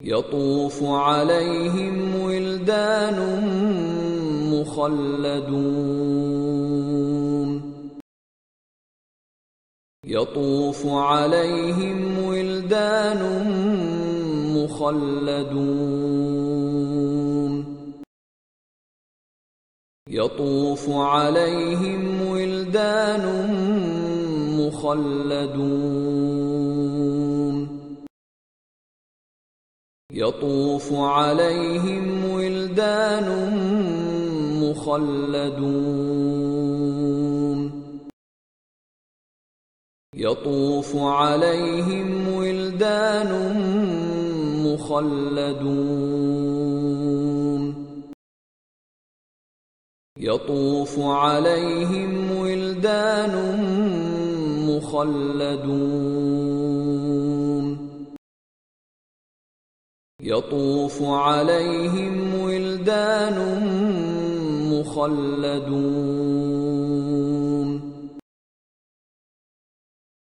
يطوف عليهم ولدان مخلدون يطوف عليهم ولدان مخلدون يطوف عليهم ولدان مخلدون يطوف عليهم ولدان مخلدون يطوف عليهم ولدان مخلدون يطوف عليهم ولدان مخلدون يطوف عليهم ولدان مخلدون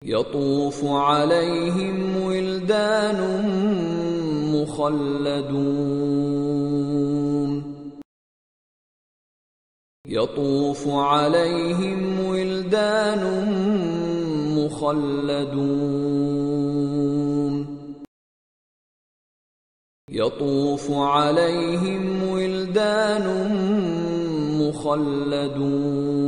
يطوف عليهم ولدان مخلدون يطوف عليهم ولدان مخلدون يطوف عليهم ولدان مخلدون